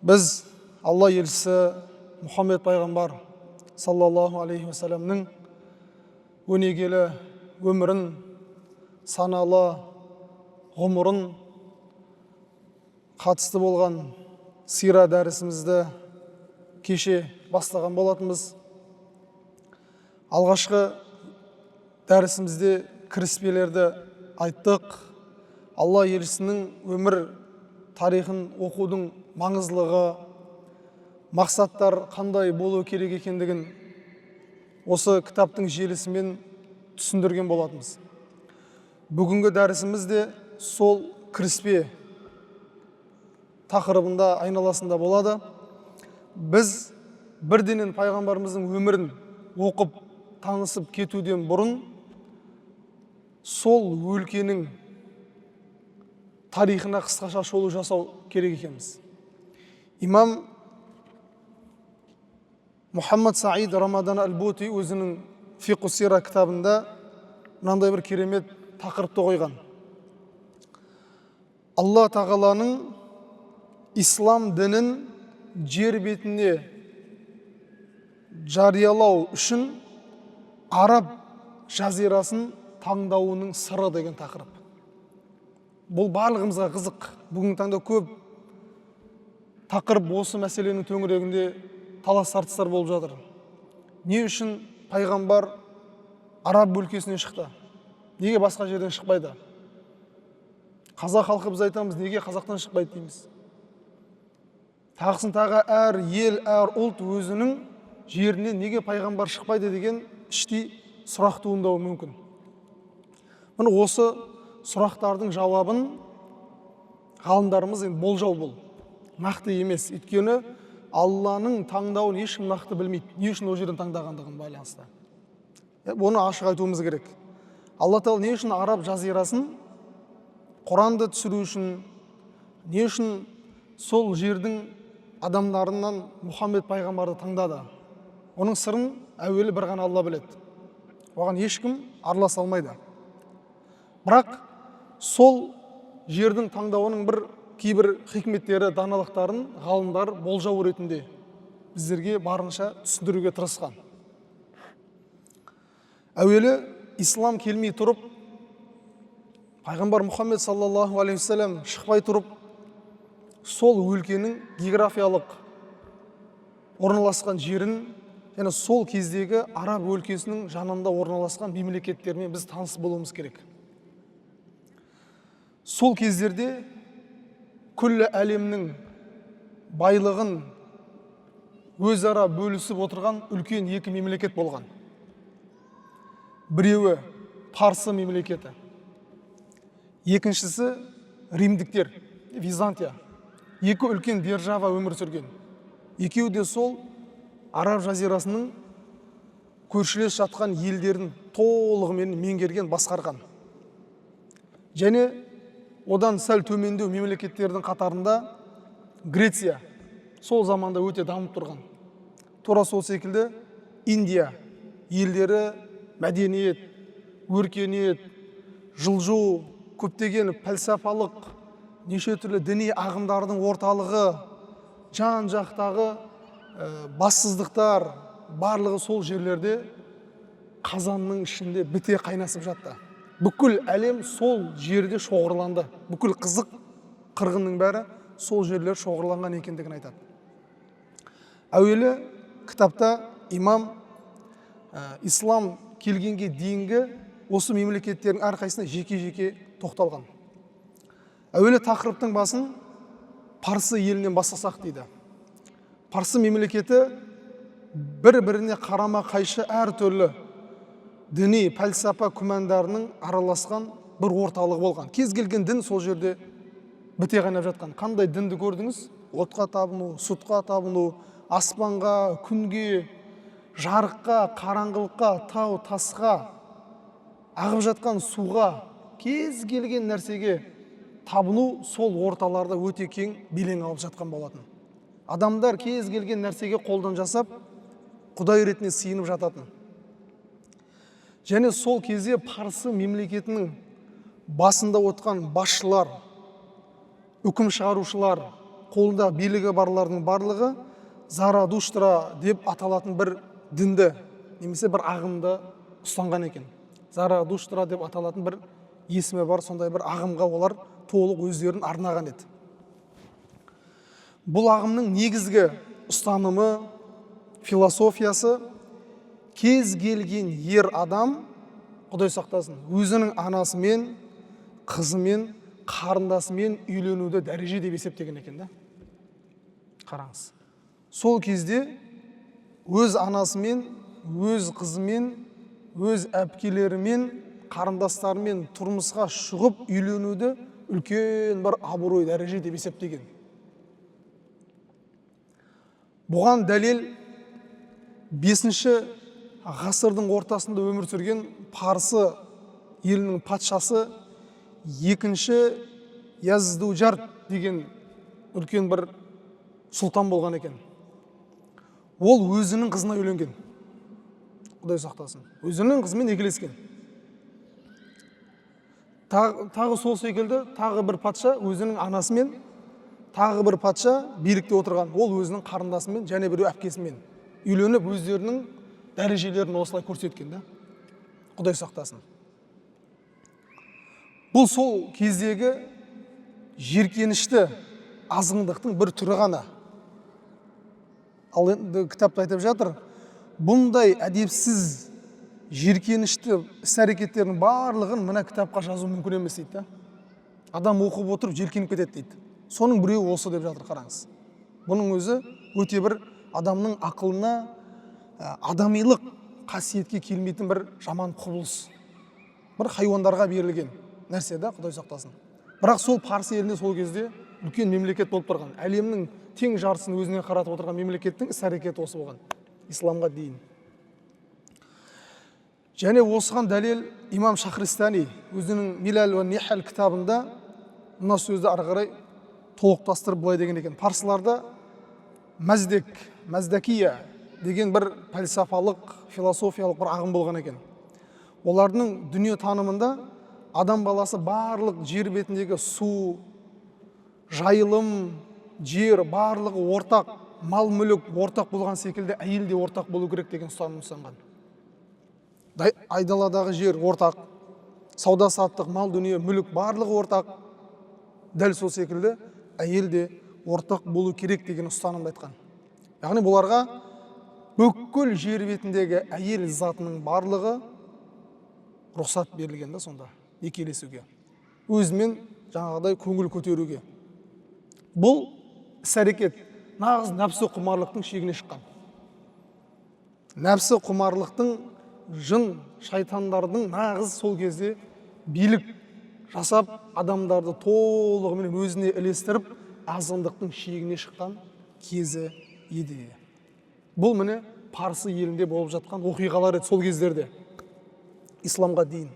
Біз Алла елшісі Мұхаммед пайғамбар саллаллаху алейхи уассаламның өнегелі өмірін, саналы ғұмырын қатысты болған сира дәрісімізді кеше бастаған болатынбыз. Алғашқы дәрісімізде кіріспелерді айттық. Алла елшісінің өмір тарихын оқудың маңыздылығы, мақсаттар қандай болу керек екендігін осы кітаптың желісімен түсіндірген болатынбыз. Бүгінгі дәрісіміз де сол кіріспе тақырыбында айналасында болады. Біз бірденен пайғамбарымыздың өмірін оқып танысып кетуден бұрын сол өлкенің тарихына қысқаша шолу жасау керек екенбіз. Имам Мұхаммад Саид Рамадан Аль-Бути өзінің Фиқу Сира кітабында мынандай бір керемет тақырыпты қойған. Алла тағаланың ислам дінін жер бетіне жариялау үшін араб жазирасын таңдауының сыры деген тақырып. Бұл барлығымызға қызық. Бүгінгі таңда көп тақырып осы мәселенің төңірегінде талас тартыстар болып жатыр. Не үшін пайғамбар араб өлкесінен шықты? Неге басқа жерден шықпайды? Қазақ халқы біз айтамыз, неге қазақтан шықпайды дейміз. Тағысын тағы әр ел, әр ұлт өзінің жерінен неге пайғамбар шықпайды деген іштей сұрақ туындауы мүмкін. Міне осы сұрақтардың жауабын ғалымдарымыз болжау бұл. Нақты емес. Өйткені Алланың таңдауын ешкім нақты білмейді. Не үшін ол жерден таңдағандығын байланысты. Оны ашық айтуымыз керек. Алла тағала не үшін араб жазирасын Құранды түсіру үшін, не үшін сол жердің адамдарынан Мұхаммед пайғамбарды таңдады? Оның сырын әуелі бір ғана Алла біледі. Оған ешкім араласа алмайды. Бірақ сол жердің таңдауының бір кейбір хикметтері, даналықтарын ғалымдар болжау ретінде біздерге барынша түсіндіруге тырысқан. Әуелі ислам келмей тұрып, пайғамбар Мұхаммед саллаллаху алейхи уассалам шықпай тұрып, сол өлкенің географиялық орналасқан жерін, және сол кездегі араб өлкесінің жанында орналасқан мемлекеттермен біз таныс болуымыз керек. Сол кездерде күллі әлемнің байлығын өзара бөлісіп отырған үлкен екі мемлекет болған. Біреуі Парсы мемлекеті, екіншісі римдіктер, Византия. Екі үлкен держава өмір сүрген. Екеуі де сол араб жазирасының көршілес жатқан елдерін толығымен меңгерген, басқарған. Және одан сәл төмендеу мемлекеттердің қатарында Греция сол заманда өте дамып тұрған. Тура сол секілді Индия елдері мәдениет, өркениет, жылжу, көптеген пәлсапалық, неше түрлі діни ағымдардың орталығы, жан жақтағы бассыздықтар барлығы сол жерлерде қазанның ішінде біте қайнасып жатты. Бүкіл әлем сол жерде шоғырланды. Бүкіл қызық қырғынның бәрі сол жерлер шоғырланған екендігін айтады. Әуелі кітапта имам ислам келгенге дейінгі осы мемлекеттердің әрқайсысына жеке-жеке тоқталған. Әуелі тақырыптың басын Парсы елінен бастасақ дейді. Парсы мемлекеті бір-біріне қарама қайшы әр түрлі діни, пәлсапа күмәндарының араласқан бір орталық болған. Кез келген дін сол жерде біте қайнап жатқан. Қандай дінді көрдіңіз? Отқа табыну, сұтқа табыну, аспанға, күнге, жарыққа, қараңғылыққа, тау, тасқа, ағып жатқан суға, кез келген нәрсеге табыну сол орталарда өте кең белең алып жатқан болатын. Адамдар кез келген нәрсеге қолдан жасап, Құдай ретіне сыйынып жататын. Және сол кезде Парсы мемлекетінің басында отқан басшылар, үкім шығарушылар, қолында билігі барлардың барлығы Зарадуштра деп аталатын бір дінді немесе бір ағымды ұстанған екен. Зарадуштра деп аталатын бір есімі бар сондай бір ағымға олар толық өздерін арнаған еді. Бұл ағымның негізгі ұстанымы, философиясы, кез келген ер адам, Құдай сақтасын, өзінің анасымен, қызымен, қарындасымен үйленуді дәреже деп есептеген екен да. Қараңыз. Сол кезде өз анасымен, өз қызымен, өз әпкелерімен, қарындастарымен тұрмысқа шығып үйленуді үлкен бір абырой дәреже деп есептеген. Бұған дәлел 5-ші ғасырдың ортасында өмір сүрген Парсы елінің патшасы 2-ші Яздуджар деген үлкен бір сұлтан болған екен. Ол өзінің қызына үйленген. Құдай сақтасын. Өзінің қызымен некелескен. Тағы сол секілді, тағы бір патша өзінің анасымен, тағы бір патша билікте отырған. Ол өзінің қарындасымен және біреу әпкесімен үйленіп, өздерінің дәрежелерін осылай көрсеткен да. Құдай сақтасын. Бұл сол кездегі жеркенішті азғындықтың бір түрі ғана. Ал енді кітапта айтып жатыр, бұндай әдепсіз жеркенішті іс-әрекеттердің барлығын мына кітапқа жазу мүмкін емес дейді. Адам оқып отырып жеркеніп кетеді дейді. Соның біреуі осы деп жатыр, қараңыз. Бұның өзі өте бір адамның ақылына, адамилық қасиетке келмейтін бір жаман құбылыс. Бір хайуандарға берілген нәрсе да, Құдай сақтасын. Бірақ сол Парсы елінде сол кезде үлкен мемлекет болып тұрған. Әлемнің тең жартысын өзіне қаратып отырған мемлекеттің іс-әрекеті осы болған. Исламға дейін. Және осыған дәлел имам Шахристани өзінің Милал ва Нихал кітабында мына сөзді ары қарай толықтастырып былай деген екен. Парсыларда Маздакия деген бір пәлсафалық, философиялық бір ағым болған екен. Олардың дүние танымында адам баласы барлық жер бетіндегі су, жайылым, жер барлығы ортақ, мал мүлік ортақ болған секілді әйел де ортақ болу керек деген ұстаным ұстанған. Айдаладағы жер ортақ, сауда саттық, мал дүние, мүлік барлығы ортақ. Дәл сол секілді әйел де ортақ болу керек деген ұстанымды айтқан. Яғни бұларға бүкіл жер бетіндегі әйел затының барлығы рұқсат берілген да сонда некелесуге. Өзімен жаңағыдай көңіл көтеруге. Бұл іс-әрекет нағыз нәпсі құмарлықтың шегіне шыққан. Нәпсі құмарлықтың жын, шайтандардың нағыз сол кезде билік жасап, адамдарды толығымен өзіне ілестіріп, азғындықтың шегіне шыққан кезі еді. Бұл міне Парсы елінде болып жатқан оқиғалар еді сол кездерде, исламға дейін.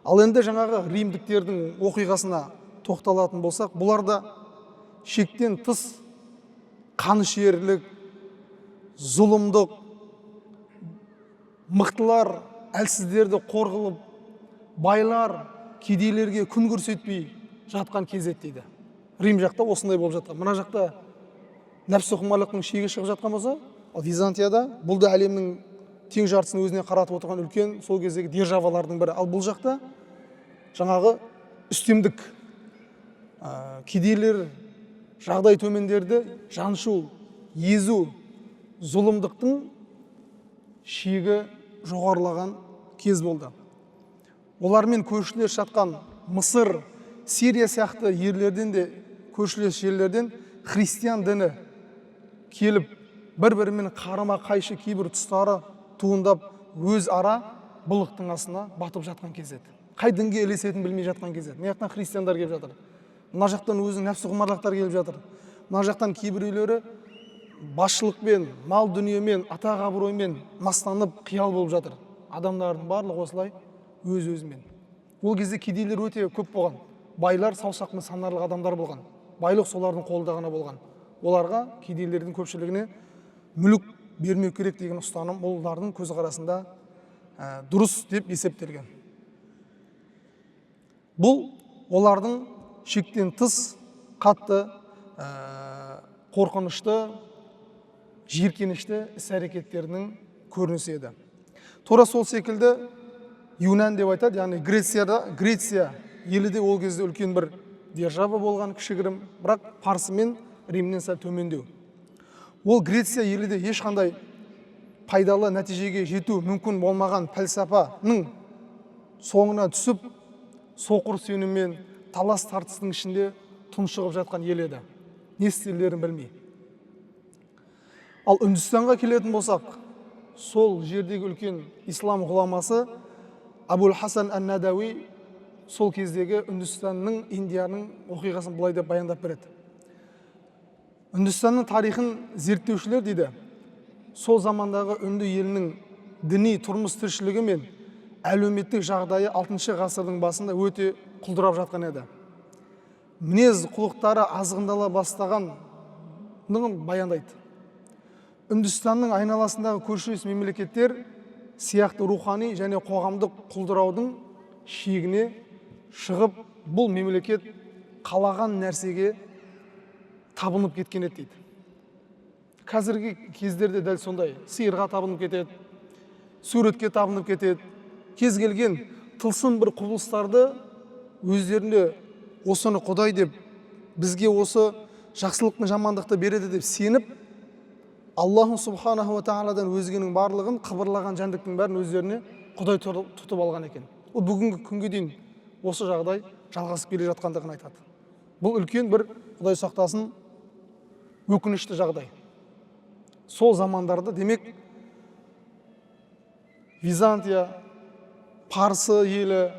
Ал енді жаңағы римдіктердің оқиғасына тоқталатын болсақ, бұларда шектен тыс қанішерлік, зұлымдық, мықтылар әлсіздерді қор қылып, байлар кедейлерге күн көрсетпей жатқан кез еді дейді. Рим жақта осындай болып жатқан. Мына жақта нәпсі құмарлықтың шегі шығып жатқан болса, ал Византияда бұл да әлемнің тең жартысын өзіне қаратып отырған үлкен сол кездегі державалардың бірі. Ал бұл жақта жаңағы үстемдік, кедейлер, жағдай төмендерді жаншу, езу, зұлымдықтың шегі жоғарылаған кез болды. Олармен көршілес жатқан Мысыр, Сирия сияқты ерлерден де, көршілес жерлерден христиан діні келіп, бір-бірімен қарама қайшы кейбір тұстары туындап, өз ара былықтың астына батып жатқан кез еді. Қай дінге ілесетінін білмей жатқан кез еді. Мына жақтан христиандар келіп жатыр. Мына жақтан өзінің нәпсі құмарлықтар келіп жатыр. Мына жақтан кейбіреулері басшылықпен, мал дүниемен, атақ абыроймен мастанып қиял болып жатыр. Адамдардың барлығы осылай өз-өзімен. Ол кезде кедейлер өте көп болған. Байлар саусақпен санарлық адамдар болған. Байлық солардың қолында ғана болған. Оларға, кедейлердің көпшілігіне мүлік бермеу керек деген ұстаным олардың көзқарасында дұрыс деп есептелген. Бұл олардың шектен тыс қатты қорқынышты, жиіркенішті іс-әрекеттерінің көрінісі еді. Тура сол секілді Юнан деп айтады, яғни Греция елі де ол кезде үлкен бір держава болған, кішігірім, бірақ Парсы мен Римнен сәл төмендеу. Ол Греция елі де ешқандай пайдалы нәтижеге жету мүмкін болмаған пәлсапаның соңына түсіп, соқыр сеніммен талас тартыстың ішінде тұншығып жатқан ел еді. Не істерлерін білмей. Ал Үндістанға келетін болсақ, сол жердегі үлкен ислам ғұламасы Абул Хасан ан-Надауи сол кездегі Үндістанның, Индияның оқиғасын былай деп баяндап береді. Үндістанның тарихын зерттеушілер дейді, сол замандағы үнді елінің діни тұрмыс тіршілігі мен әлеуметтік жағдайы 6 ғасырдың басында өте құлдырап жатқан еді. Мінез құлықтары азғындала бастағанын баяндайды. Үндістанның айналасындағы көршілес мемлекеттер сияқты рухани және қоғамдық құлдыраудың шегіне шығып, бұл мемлекет қалаған нәрсеге табынып кеткен еді дейді. Қазіргі кездерде дәл сондай, сиырға табынып кетеді, суретке табынып кетеді, кез келген тылсым бір құбылыстарды өздеріне осыны Құдай деп, бізге осы жақсылықты жамандықты береді деп сеніп, Аллаху субханаху ва тағаладан өзгенің барлығын, қыбырлаған жәндіктің бәрін өздеріне Құдай тұтып алған екен. Ол бүгінгі күнге дейін осы жағдай жалғасып келе жатқандығын айтады. Бұл үлкен бір, Құдай сақтасын, өкінішті жағдай. Сол замандарда, демек, Византия, Парсы елі,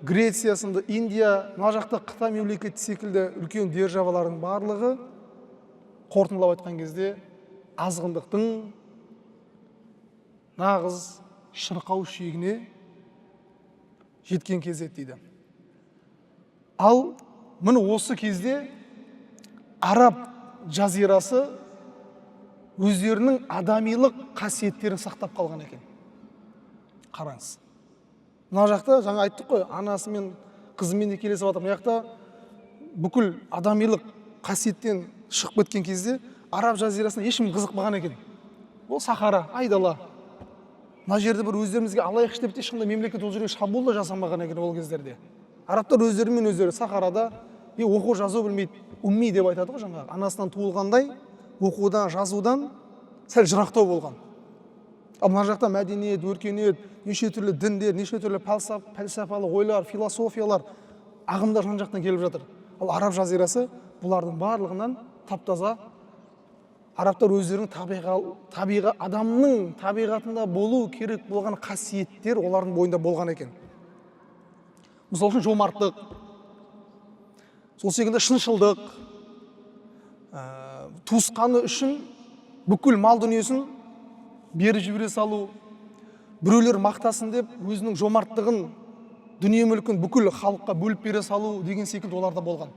Греция сынды, Индия, мына жақта Қытай мемлекеті секілді үлкен державалардың барлығы қорытындылап айтқан кезде азғындықтың нағыз шырқау шегіне жеткен кезде дейді. Ал міне осы кезде араб жазирасы өздерінің адамилық қасиеттерін сақтап қалған екен. Қараңыз. Мына жақта жаңа айттық қой, анасы мен қызымен де келесіп жатыр. Мына жақта бүкіл адамилық қасиеттен шығып кеткен кезде араб жазирасына ешкім қызықпаған екен. Ол сахара, айдала. Мына жерде бір өздерімізге алайық деп ешқандай мемлекет ол жерге шабуыл да жасамаған екен ол кездерде. Арабтар өздерімен өздері сахарада оқу жазу білмейді, умми деп айтады ғой жаңағы. Анасынан туылғандай оқудан, жазудан сәл жырақтау болған. Ал мына жақта мәдениет, өркениет, неше түрлі діндер, неше түрлі пәлсапалық ойлар, философиялар, ағымдар жан жақтан келіп жатыр. Ал араб жазирасы бұлардың барлығынан таптаза. Арабтар өздерінің адамның табиғатында болу керек болған қасиеттер олардың бойында болған екен. Мысал үшін жомарттық, сол секілді шыншылдық, туысқаны үшін бүкіл мал дүниесін беріп жібере салу, біреулер мақтасын деп өзінің жомарттығын, дүние мүлкін бүкіл халыққа бөліп бере салу деген секілді оларда болған.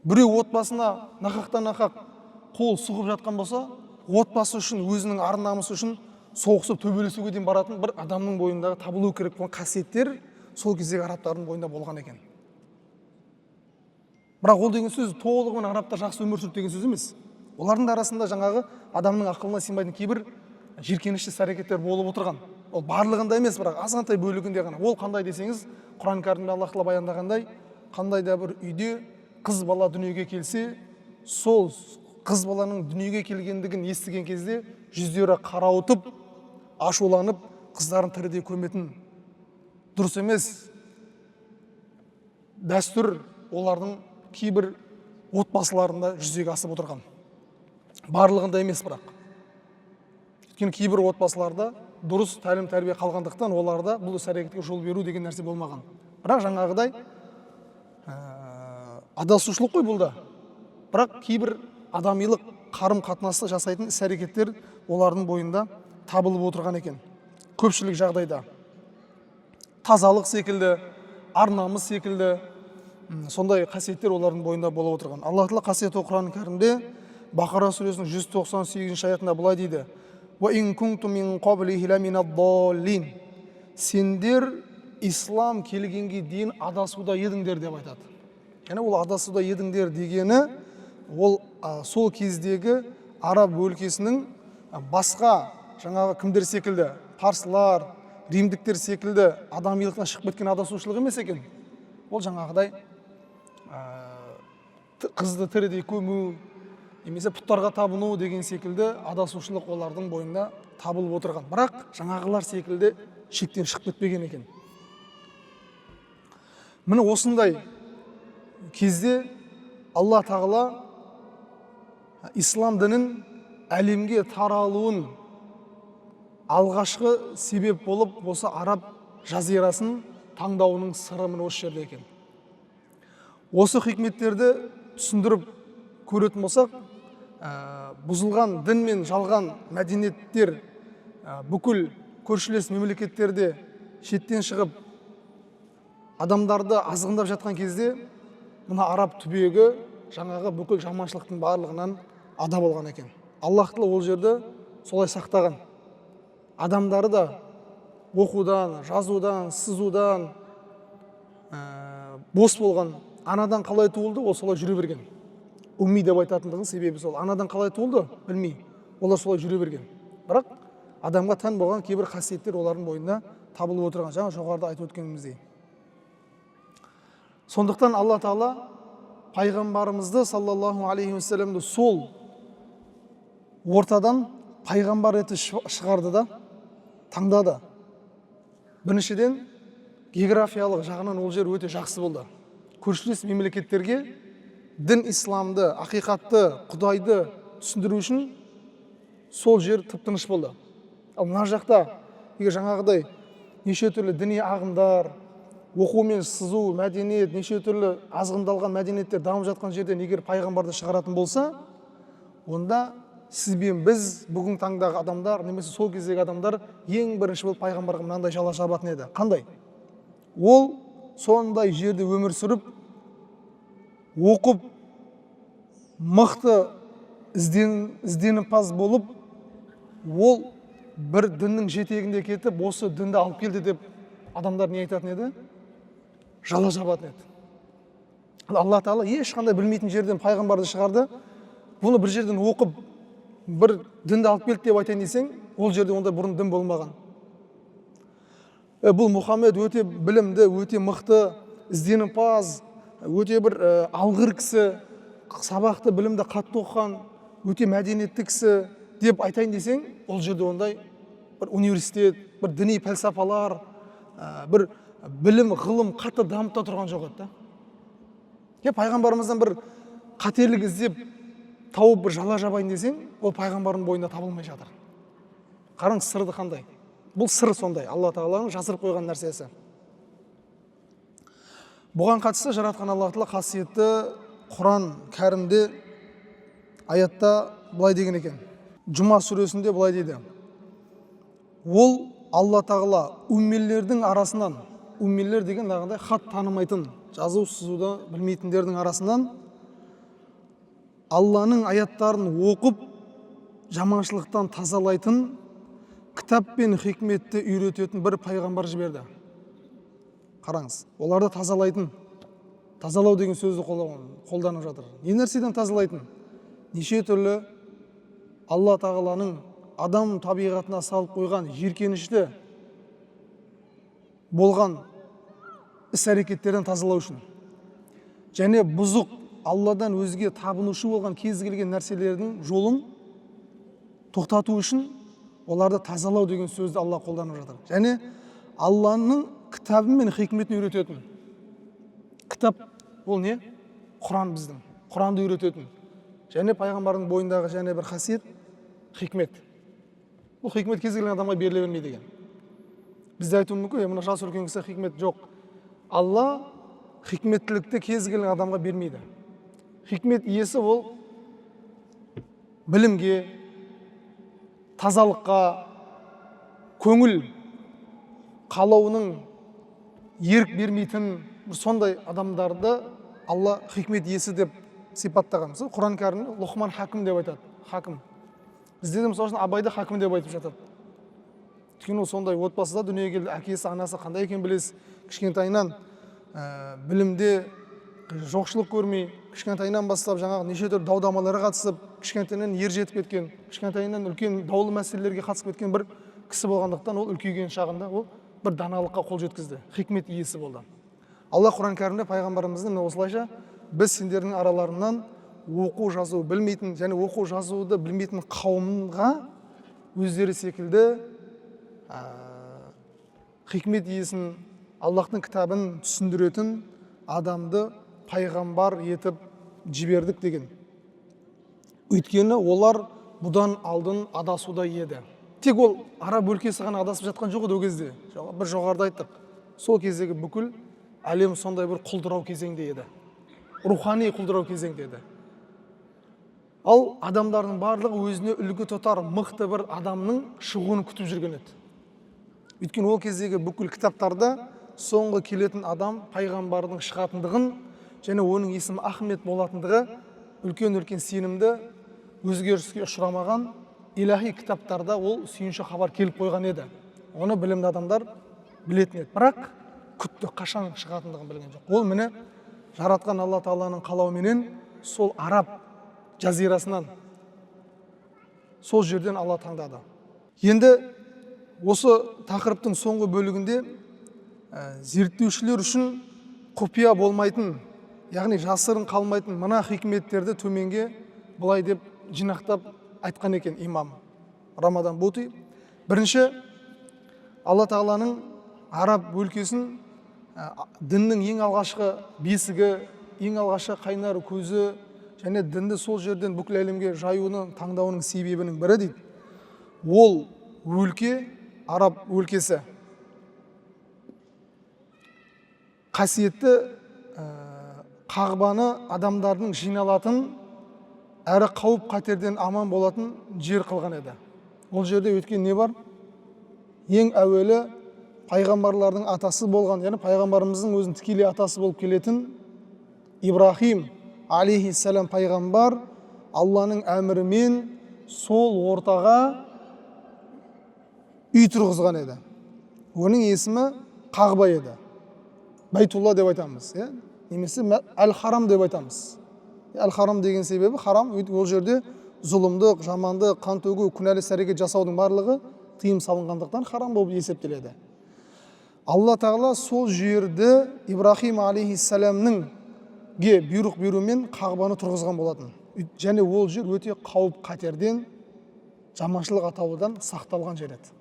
Біреу отбасына нақақтан-нақақ қол сұғып жатқан болса, отбасы үшін, өзінің ар намысы үшін соғысып төбелесуге дейін баратын бір адамның бойындағы табылу керек болған қасиеттер сол кездегі арабтардың бойында болған екен. Бірақ ол деген сөз толығымен арабтар жақсы өмір сүрді деген сөз емес. Олардың арасында жаңағы адамның ақылына сыймайтын кейбір жиіркенішті іс-әрекеттер болып отырған. Ол барлығында емес, бірақ азғантай бөлігінде ғана. Ол қандай десеңіз, Құран кәрімде Аллах тағала баяндағандай, қандай да бір үйде қыз бала дүниеге келсе, сол қыз баланың дүниеге келгендігін естіген кезде жүздері қарауытып, ашуланып, қыздарын тірідей көметін дұрыс емес. Дәстүр олардың кейбір отбасыларында жүзеге асып отырған. Барлығында емес бірақ. Өйткені кейбір отбасыларда дұрыс тәлім тәрбие қалғандықтан оларда бұл іс-әрекетке жол беру деген нәрсе болмаған. Бірақ жаңағыдай адасушылық қой бұл да. Бірақ кейбір адамилық қарым қатынасты жасайтын іс-әрекеттер олардың бойында табылып отырған екен. Көпшілік жағдайда тазалық секілді, ар-намыс секілді сондай қасиеттер олардың бойында болып отырған. Аллах тағала қасиетті Құран кәрімде Бақара сүресінің 198 аятында былай дейді: "Ва ин кунтум мин қаблихи ламинад-даллин." Сендер ислам келгенге дейін адасуда едіңдер деп айтады. Және ол адасуда едіңдер дегені ол сол кездегі араб өлкесінің басқа жаңағы кімдер секілді, парсылар, римдіктер секілді адамилықтан шығып кеткен адасушылық емес екен. Ол жаңағыдай қызды тірідей көму, немесе пұттарға табыну деген секілді адасушылық олардың бойында табылып отырған. Бірақ жаңағылар секілді шектен шығып кетпеген екен. Міне осындай кезде Алла тағала ислам дінін әлемге таралуын алғашқы себеп болып осы араб жазирасын таңдауының сыры міне осы жерде екен. Осы хикметтерді түсіндіріп көретін болсақ, бұзылған дін мен жалған мәдениеттер бүкіл көршілес мемлекеттерде шеттен шығып адамдарды азғындап жатқан кезде мына араб түбегі жаңағы бүкіл жаманшылықтың барлығынан ада болған екен. Аллах тағала ол жерді солай сақтаған. Адамдары да оқудан, жазудан, сызудан бос болған. Анадан қалай туылды, ол солай жүре берген. Умми деп айтатындығын себебі сол. Анадан қалай туылды, білмей. Олар солай жүре берген. Бірақ адамға тән болған кейбір қасиеттер олардың бойында табылып отырған. Жаңа жоғарыда айтып өткеніміздей. Сондықтан Алла тағала пайғамбарымызды саллаллаху алейхи уассаламды сол ортадан пайғамбар етіп шығарды да таңдады. Біріншіден географиялық жағынан ол жер өте жақсы болды. Көршілес мемлекеттерге дін исламды, ақиқатты, Құдайды түсіндіру үшін сол жер тып-тыныш болды. Ал мына жақта егер жаңағыдай неше түрлі діни ағымдар, оқу мен сызу, мәдениет, неше түрлі азғындалған мәдениеттер дамып жатқан жерден егер пайғамбарды шығаратын болса, онда сіз бен біз бүгін таңдағы адамдар, немесе сол кездегі адамдар ең бірінші болып пайғамбарға мынандай жала жабатын еді. Қандай? Ол сондай жерде өмір сүріп, оқып, мықты ізденімпаз болып, ол бір діннің жетегінде кетіп, осы дінді алып келді деп адамдар не айтатын еді? Жала жабатын еді. Алла тағала ешқандай білмейтін жерден пайғамбарды шығарды. Бұны бір жерден оқып, бір дінді алып келді деп айтайын десең, ол жерде онда бұрын дін болмаған. Бұл Мұхаммед өте білімді, өте мықты, ізденімпаз, өте бір алғыр кісі, сабақты, білімді қатты оқыған, өте мәдениетті кісі деп айтайын десең, ол жерде ондай бір университет, бір діни пәлсапалар, бір білім, ғылым қатты дамыта тұрған жоқ еді. Пайғамбарымыздан бір қателік іздеп тауып бір жала жабайын десең, ол пайғамбардың бойында табылмай жатыр. Қарың сырды қандай? Бұл сыр сондай, Алла тағаланың жасырып қойған нәрсесі. Бұған қатысты жаратқан Алла тағала қасиетті Құран кәрімде аятта былай деген екен. Жұма сүресінде былай дейді. Ол Алла тағала уммелердің арасынан, уммелер деген нағандай хат танымайтын, жазу сызуды білмейтіндердің арасынан Алланың аяттарын оқып, жаманшылықтан тазалайтын, кітап пен хикметті үйрететін бір пайғамбар жіберді. Қараңыз, оларды тазалайтын, тазалау деген сөзді қолданып жатыр. Не нәрседен тазалайтын? Неше түрлі Алла тағаланың адам табиғатына салып қойған жиіркенішті болған іс-әрекеттерден тазалау үшін. Және бұзық Алладан өзге табынушы болған кез келген нәрселердің жолын тоқтату үшін оларды тазалау деген сөзді Алла қолданып жатыр. Және Алланың кітабы мен хикметін үйрететін. Кітап ол не? Құран біздің. Құранды үйрететін. Және пайғамбардың бойындағы және бір қасиет хикмет. Бұл хикмет кез келген адамға беріле бермейді деген. Бізде айтуы мүмкін, мына жас үлкен кісі хикмет жоқ. Алла хикметтілікті кез келген адамға бермейді. Хикмет иесі ол білімге, тазалыққа, көңіл қалауының ерік бермейтін сондай адамдарды Алла хикмет иесі деп сипаттаған. Құран кәрімде Лұқман хакім деп айтады. Хакім. Бізде де мысалы үшін Абайды хакім деп айтып жатады. Өйткені ол сондай отбасыда дүниеге келді, әкесі, анасы қандай екенін білесіз, кішкентайынан білімде жоқшылық көрмей, кішкентайынан бастап жаңағы неше түрлі дау-дамаларға қатысып, кішкентайынан ер жетіп кеткен, кішкентайынан үлкен даулы мәселелерге қатысып кеткен бір кісі болғандықтан ол үлкейген шағында ол бір даналыққа қол жеткізді, хикмет иесі болды. Алла Құран кәрімде пайғамбарымыздың осылайша біз сендердің араларынан оқу жазу білмейтін және оқу жазуды білмейтін қауымға өздері секілді хикмет иесін, Аллахтың кітабын түсіндіретін адамды пайғамбар етіп жібердік деген. Өйткені олар бұдан алдын адасуда еді. Тек ол араб өлкесі ғана адасып жатқан жоқ еді ол кезде. Бір жоғарыда айттық. Сол кездегі бүкіл әлем сондай бір құлдырау кезеңде еді. Рухани құлдырау кезеңде еді. Ал адамдардың барлығы өзіне үлгі тұтар мықты бір адамның шығуын күтіп жүрген еді. Өйткені ол кездегі бүкіл кітаптарда соңғы келетін адам пайғамбардың шығатындығын және оның есімі Ахмет болатындығы үлкен сенімді, өзгеріске ұшырамаған илахи кітаптарда ол сүйінші хабар келіп қойған еді. Оны білімді адамдар білетін еді. Бірақ күтті, қашан шығатындығын білген жоқ. Ол міне жаратқан Алла Тағаланың қалауыменен сол араб жазирасынан сол жерден Алла таңдады. Енді осы тақырыптың соңғы бөлігінде зерттеушілер үшін құпия болмайтын, яғни жасырын қалмайтын мына хикметтерді төменге былай деп жинақтап айтқан екен имам Рамадан Бути. Бірінші, Алла Тағаланың араб өлкесін діннің ең алғашқы бесігі, ең алғашқы қайнар көзі және дінді сол жерден бүкіл әлемге жаюының таңдауының себебінің бірі дейді. Ол өлке, араб өлкесі қасиетті Қағбаны адамдардың жиналатын әрі қауіп қатерден аман болатын жер қылған еді. Ол жерде өткен не бар? Ең әуелі пайғамбарлардың атасы болған, яғни пайғамбарымыздың өзінің тікелей атасы болып келетін Ибрахим алейхиссалам пайғамбар Алланың әмірімен сол ортаға үй тұрғызған еді. Оның есімі Қағба еді. Байтулла деп айтамыз, немесе Әл-Харам деп айтамыз. Әл-Харам деген себебі харам, ол жерде зұлымдық, жамандық, қан төгу, күнәлі әрекет жасаудың барлығы тыйым салынғандықтан харам болып есептеледі. Алла Тағала сол жерді Ибрахим алейхиссаламның бұйрық берумен Қағбаны тұрғызған болатын. Және ол жер өте қауіп қатерден, жаманшылық атаулыдан сақталған жер еді.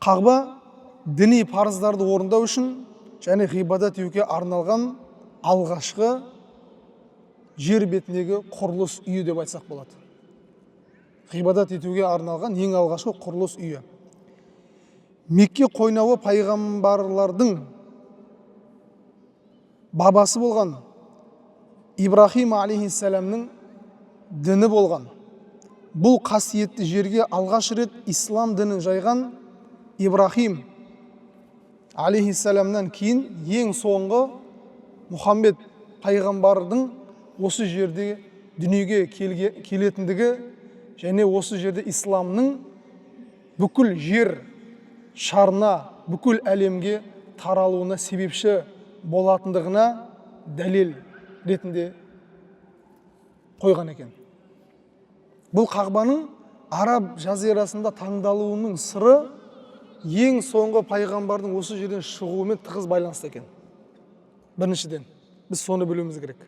Қағба діни парыздарды орындау үшін және ғибадат етуге арналған алғашқы жер бетіндегі құрылыс үйі деп айтсақ болады. Ғибадат етуге арналған ең алғашқы құрылыс үйі. Мекке қойнауы пайғамбарлардың бабасы болған Ибрахим алейхиссаламның діні болған. Бұл қасиетті жерге алғаш рет ислам дінін жайған Ибрахим алейхиссаламнан кейін ең соңғы Мұхаммед пайғамбардың осы жерде дүниеге келетіндігі және осы жерде исламның бүкіл жер шарына, бүкіл әлемге таралуына себепші болатындығына дәлел ретінде қойған екен. Бұл Қағбаның араб жазирасында таңдалуының сыры ең соңғы пайғамбардың осы жерден шығуымен тығыз байланысты екен. Біріншіден, біз соны білуіміз керек.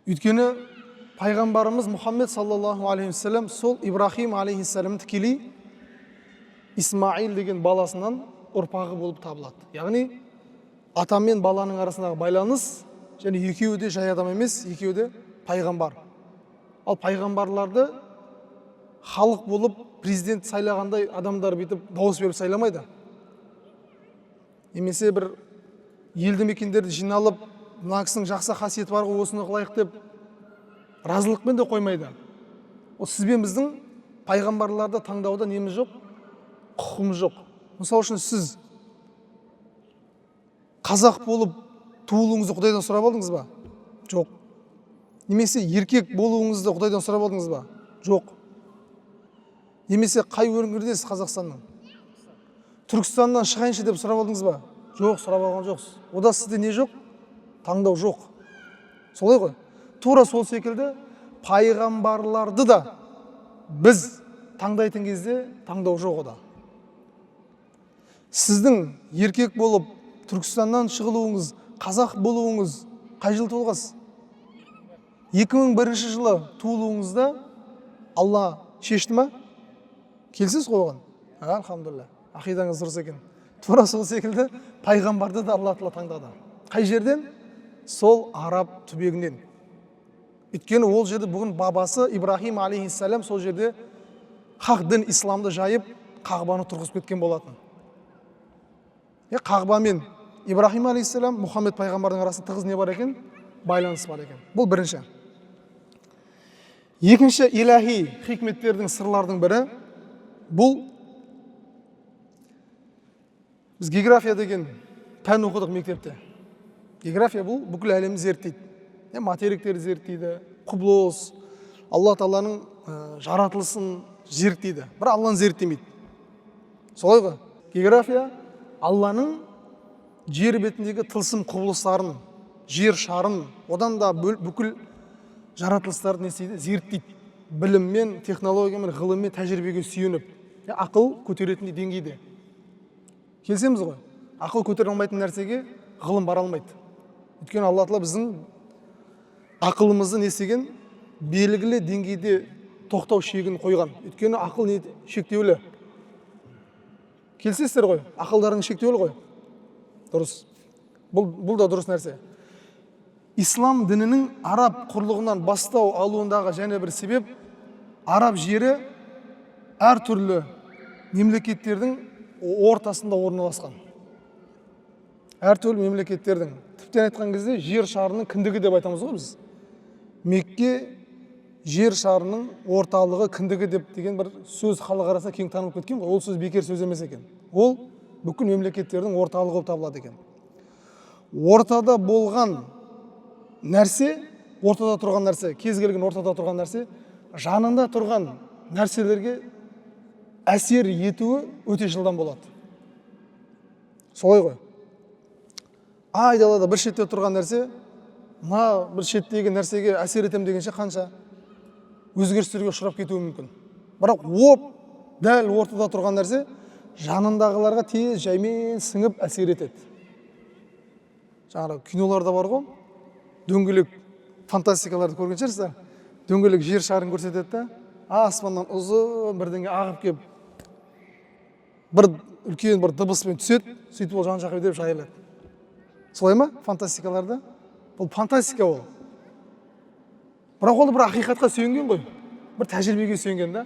Өйткені пайғамбарымыз Мұхаммед саллаллаху алейхи вассалам сол Ибрахим алейхиссаламның тікелей Исмаил деген баласынан ұрпағы болып табылады. Яғни ата мен баланың арасындағы байланыс және екеуі де жай адам емес, екеуі де пайғамбар. Ал пайғамбарларды халық болып президент сайлағандай адамдар бүйтіп дауыс беріп сайламайды. Немесе бір елді мекендерді жиналып, мына кісінің жақсы қасиеті бар ғой, осыны қылайық деп разылықпен де қоймайды. Ол сізбен біздің пайғамбарларды таңдауда неміз жоқ, құқығымыз жоқ. Мысалы үшін сіз қазақ болып туылуыңызды Құдайдан сұрап алдыңыз ба? Жоқ. Немесе еркек болуыңызды Құдайдан сұрап алдыңыз ба? Жоқ. Немесе қай өңірдесіз Қазақстанның? Түркістаннан шығайыншы деп сұрап алдыңыз ба? Жоқ, сұрап алған жоқсыз. Ода сізде не жоқ? Таңдау жоқ. Солай ғой. Тура сол секілді пайғамбарларды да біз таңдайтын кезде таңдау жоқ ода. Сіздің еркек болып Түркістаннан шығылуыңыз, қазақ болуыңыз қай жылы туылғансыз? 2001 жылы туылуыңызда Алла шешті ма? Келсіз қойған. Алхамдулилля. Ақидаңыз дұрыс екен. Тура сол секілді пайғамбарды да Алла Тағала таңдады. Қай жерден? Сол араб түбегінен. Өйткені ол жерде бүгін бабасы Ибрахим алейхиссалам сол жерде хақ дін исламды жайып Қағбаны тұрғызып кеткен болатын. Қағба мен Ибрахим алейхиссалам Мұхаммед пайғамбардың арасында тығыз не бар екен? Байланыс бар екен. Бұл бірінші. Екінші илахи хикметтердің сырлардың бірі бұл біз география деген пән оқыдық мектепте. География бұл бүкіл әлемді зерттейді. Материктерді зерттейді, құбылыс, Алла Тағаланың жаратылысын зерттейді. Бір Алланы зерттемейді. Солай ғой. География Алланың жер бетіндегі тылсым құбылыстарын, жер шарын, одан да бүкіл жаратылыстарды не істейді? Зерттейді. Біліммен, технологиямен, ғылыммен, тәжірибеге сүйеніп, ақыл көтеретіндей деңгейде. Келсеміз ғой. Ақыл көтере алмайтын нәрсеге ғылым бара алмайды. Өйткені Алла Тағала біздің ақылымызды не істеген? Белгілі деңгейде тоқтау шегін қойған. Өйткені ақыл не шектеулі. Келсесіздер ғой, ақылдарың шектеулі ғой. Дұрыс. Бұл да дұрыс нәрсе. Ислам дінінің араб құрлығынан бастау алуындағы және бір себеп араб жері әртүрлі мемлекеттердің ортасында орналасқан. Әртүрлі мемлекеттердің, тіптен айтқан кезде жер шарының кіндігі деп айтамыз ғой біз. Мекке жер шарының орталығы кіндігі деп деген бір сөз халық арасында кең танылып кеткен ғой. Ол сөз бекер сөз емес екен. Ол бүкіл мемлекеттердің орталығы болып табылады екен. Ортада болған нәрсе, ортада тұрған нәрсе, кез келген ортада тұрған нәрсе, жанында тұрған нәрселерге әсер етуі өте жылдам болады. Солай ғой. Айдалада бір шетте тұрған нәрсе, мына бір шеттегі нәрсеге әсер етем дегенше қанша өзгерістерге ұшырап кетуі мүмкін. Бірақ дәл ортада тұрған нәрсе жанындағыларға тез жаймен сіңіп әсер етеді. Жаңағы киноларда бар ғой, дөңгелек фантастикаларды көрген шығарсыздар. Дөңгелек жер шарын көрсетеді да, аспаннан ұзын бірдеңе ағып келіп, бір үлкен бір дыбыспен түседі, сөйтіп ол жан жаққа деп жайылады. Солай ма? Фантастикаларда. Бұл фантастика ол. Бірақ ол бір ақиқатқа сүйенген ғой. Бір тәжірибеге сүйенген да.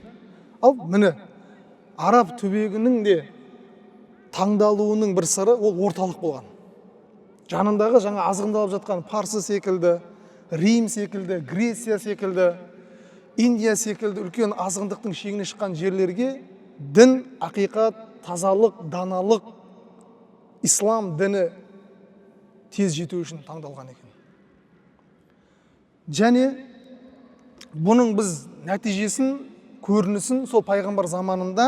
Ал міне, араб түбегінің де таңдалуының бір сыры ол орталық болған. Жанындағы жаңа азғындалып жатқан Парсы секілді, Рим секілді, Греция секілді, Индия секілді үлкен азғындықтың шегіне шыққан жерлерге дін, ақиқат, тазалық, даналық, ислам діні тез жету үшін таңдалған екен. Және бұның біз нәтижесін, көрінісін сол пайғамбар заманында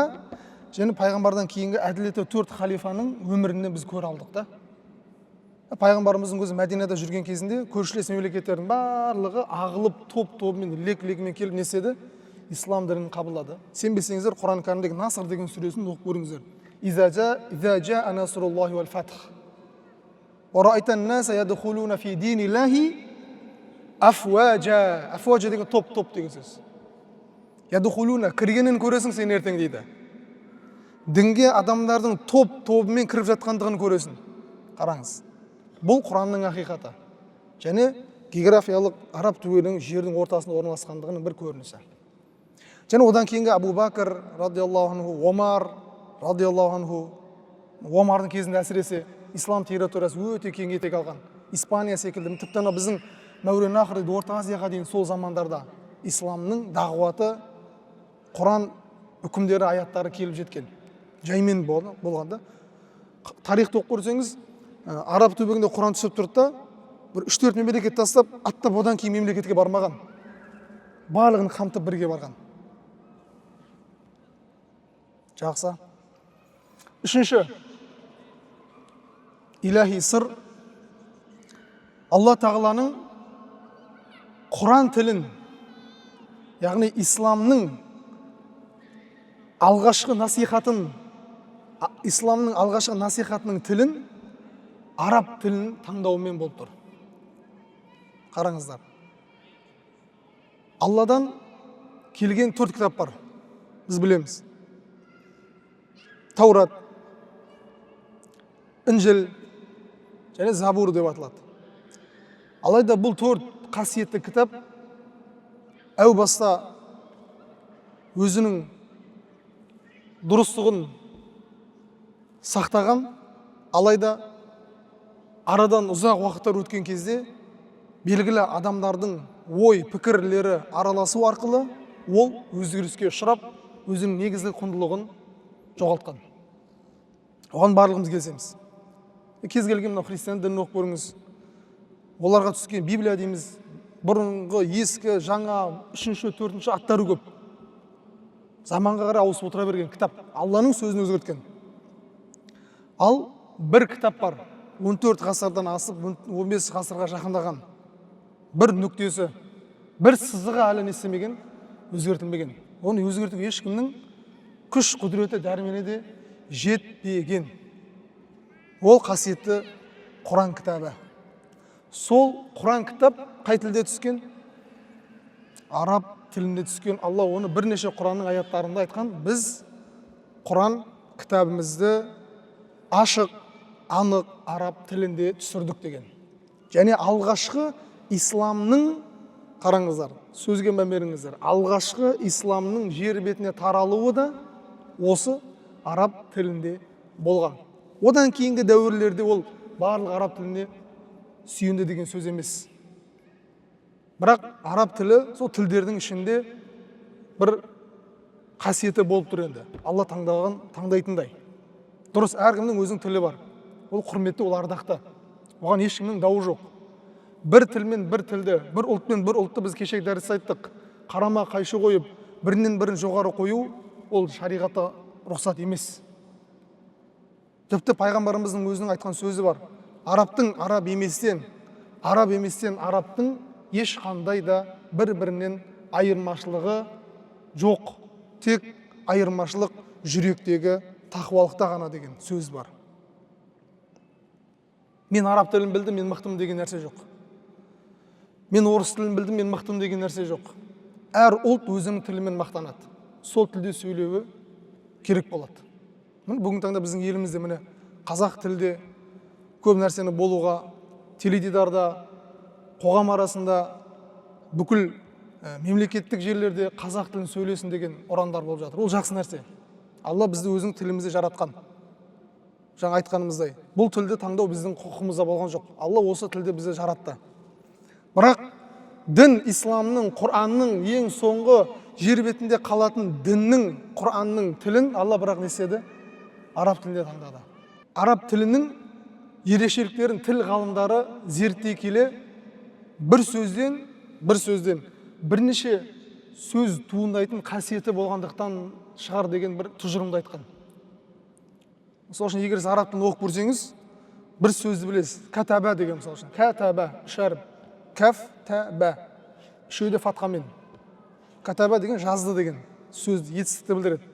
және пайғамбардан кейінгі әділетті 4 халифаның өмірінен біз көре алдық та. Пайғамбарымыздың өзі Мәдинада жүрген кезінде көршілес мемлекеттердің барлығы ағылып топ-тобымен лек-лекімен келіп не істеді? Ислам дінін қабылдады. Сенбесеңіздер Құран кәрімдегі Наср деген сүресін оқып көріңіздер. Иза жаа насруллахи вал фатх. Ва раайтан наса ядхулуна фи диниллахи афважа. Афважа деген топ деген сөз. Ядхулуна кіргенін көресің сен ертең дейді. Дінге адамдардың топ-тобымен кіріп жатқандығын көресің. Қараңыз. Бұл Құранның ақиқаты. Және географиялық араб түбегінің жердің ортасында орналасқандығының бір көрінісі. Және одан кейінгі Абу Бакр радиаллаху анху, Омар радиаллаху анху, Омардың кезінде әсіресе ислам территориясы өте кең етек алған. Испания секілді, тіптен біздің Мәуереннахр дейді, Орта Азияға дейін сол замандарда исламның дағуаты, Құран үкімдері, аяттары келіп жеткен. Жаймен болғанда. Тарихты оқып көрсеңіз, араб түбегінде Құран түсіп тұрды да, бір 3-4 мемлекет тастап, аттап одан кейін мемлекетке бармаған. Барлығын қамтып бірге барған. Жақсы. Үшінші, илахи сыр Алла тағаланың Құран тілін, яғни исламның алғашқы насихатының тілін араб тілін таңдауымен болып тұр. Қараңыздар. Алладан келген 4 кітап бар. Біз білеміз. Таурат, Інжіл және Забур деп аталады. Алайда бұл 4 қасиетті кітап әу баста өзінің дұрыстығын сақтаған, алайда арадан ұзақ уақыттар өткен кезде белгілі адамдардың ой, пікірлері араласу арқылы ол өзгеріске ұшырап, өзінің негізгі құндылығын жоғалтқан. Оған барлығымыз келісеміз. Кез келген мынау христиан дінін оқып көріңіз. Оларға түскен Библия дейміз, бұрынғы, ескі, жаңа, 3-ші, 4-ші аттары көп. Заманға қарай ауысып отыра берген кітап, Алланың сөзін өзгерткен. Ал бір кітап бар, 14 ғасырдан асып, 15 ғасырға жақындаған. Бір нүктесі, бір сызығы әлі не істемеген, өзгертілмеген. Оны өзгертуге ешкімнің күш, құдіреті, дәрмені де жетпеген. Ол қасиетті Құран кітабы. Сол Құран кітап қай тілде түскен? Араб тілінде түскен. Алла оны бірнеше Құранның аяттарында айтқан. Біз Құран кітабымызды ашық, анық араб тілінде түсірдік деген. Және алғашқы исламның, қараңыздар, сөзге мән беріңіздер, алғашқы исламның жер бетіне таралуы да осы араб тілінде болған. Одан кейінгі дәуірлерде ол барлық араб тіліне сүйенді деген сөз емес. Бірақ араб тілі сол тілдердің ішінде бір қасиеті болып тұр енді. Алла таңдайтындай. Дұрыс, әркімнің өзінің тілі бар. Ол құрметті, ол ардақты. Оған ешкімнің дауы жоқ. Бір тілмен бір тілді, бір ұлтпен бір ұлтты біз кешегі дәріс айттық. Қарама қайшы қойып, бірінен бірін жоғары қою, ол шариғатта рұқсат емес. Тіпті пайғамбарымыздың өзінің айтқан сөзі бар. Арабтың араб еместен арабтың ешқандай да бір-бірінен айырмашылығы жоқ. Тек айырмашылық жүректегі тақуалықта ғана деген сөз бар. Мен араб тілін білдім, мен мықтымын деген нәрсе жоқ. Мен орыс тілін білдім, мен мықтымын деген нәрсе жоқ. Әр ұлт өзінің тілімен мақтанады. Сол тілде сөйлеуі керек болады. Бүгін таңда біздің елімізде міне қазақ тілде көп нәрсені болуға, теледидарда, қоғам арасында, бүкіл мемлекеттік жерлерде қазақ тілін сөйлесін деген ұрандар болып жатыр. Ол жақсы нәрсе. Алла бізді өзінің тілімізде жаратқан. Жаңа айтқанымыздай, бұл тілді таңдау біздің құқығымызда болған жоқ. Алла осы тілді бізді жаратты. Бірақ дін, исламның, Құранның ең соңғы жер бетінде қалатын діннің, Құранның тілін Алла бірақ не істеді? Араб тілінде таңдады. Араб тілінің ерекшеліктерін тіл ғалымдары зерттей келе бір сөзден бірнеше сөз туындайтын қасиеті болғандықтан шығар деген бір тұжырымды айтқан. Мысалы үшін, егер сіз араб тілін оқып көрсеңіз, бір сөзді білесіз. Кәтәбә деген, мысалы үшін. Кәтәбә, үш әріп. Кәф, тәбә. Үшеуде фатхамен. Кәтәбә деген жазды деген сөзді, етістікті білдіреді.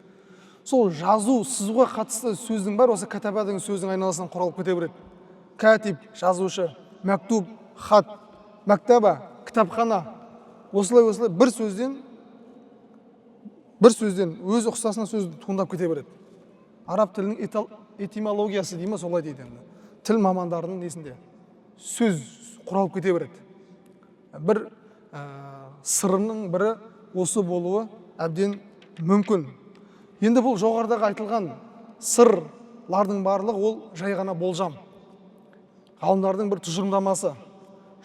Сол жазу, сызуға қатысты сөздің бар, осы кәтәбә деген сөздің айналасынан құралып кете береді. Кәтиб, жазушы, мәктуб, хат, мәктәбә, кітапхана. Осылай бір сөзден өз ұқсасына сөз туындап кете береді. Араб тілінің этимологиясы деймі солай дейді. Тіл мамандарының несінде сөз құралып кете береді. Бір сырының бірі осы болуы әбден мүмкін. Енді бұл жоғарыдағы айтылған сырлардың барлығы ол жай ғана болжам. Ғалымдардың бір тұжырымдамасы.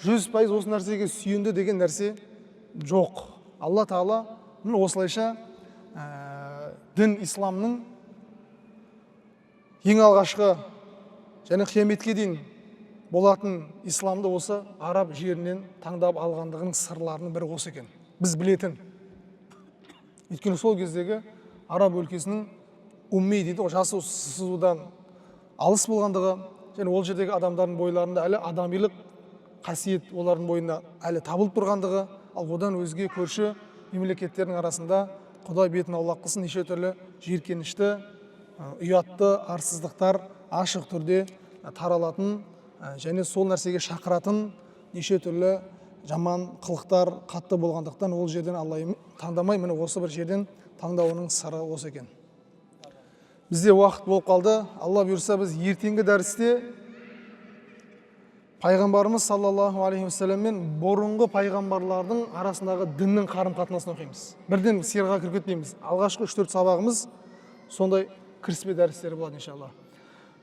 100% осы нәрсеге сүйенді деген нәрсе жоқ. Алла Тағала осылайша дін исламның ең алғашқы және қияметке дейін болатын исламды осы араб жерінен таңдап алғандығының сырларының бірі осы екен. Біз білетін. Өйткені сол кездегі араб өлкесінің умми дейді, жасы сызудан алыс болғандығы және ол жердегі адамдардың бойларында әлі адамилық қасиет олардың бойында әлі табылып тұрғандығы, ал одан өзге көрші мемлекеттердің арасында Құдай бетін аулақ қылсын неше түрлі жиіркенішті, ұятты арсыздықтар ашық түрде таралатын және сол нәрсеге шақыратын неше түрлі жаман қылықтар қатты болғандықтан ол жерден Алла таңдамай, міне осы бір жерден таңдауының сыры осы екен. Бізде уақыт болып қалды. Алла бұйырса біз ертеңгі дәрісте пайғамбарымыз саллаллаху алейхи уассаламмен бұрынғы пайғамбарлардың арасындағы діннің қарым-қатынасын оқимыз. Бірден сирға кіріп кетпейміз. Алғашқы 3-4 сабағымыз сондай кіріспе дәрістері болады иншалла.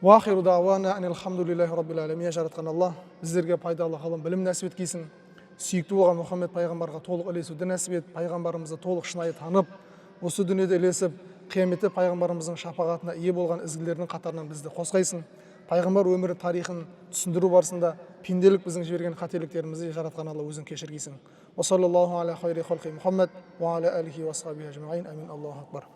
Уахиру дауана анилхамдулиллахи раббил алямин. Жаратқан Алла біздерге пайдалы ғылым, білім нәсіп еткейсін. Сүйікті болған Мұхаммед пайғамбарға толық ілесуді нәсіп ет, пайғамбарымызды толық шынайы танып, осы дүниеде ілесіп, қияметте пайғамбарымыздың шапағатына ие болған ізгілердің қатарынан бізді қосқайсың. Пайғамбар өмірі тарихын түсіндіру барысында пенделік біздің жіберген қателіктерімізді жаратқан Алла өзің кешіргейсің. Уа саллаллаху аля хайри халқи Мұхаммед уа аля алихи уа асхабихи ажмаин. Амин. Аллаху акбар.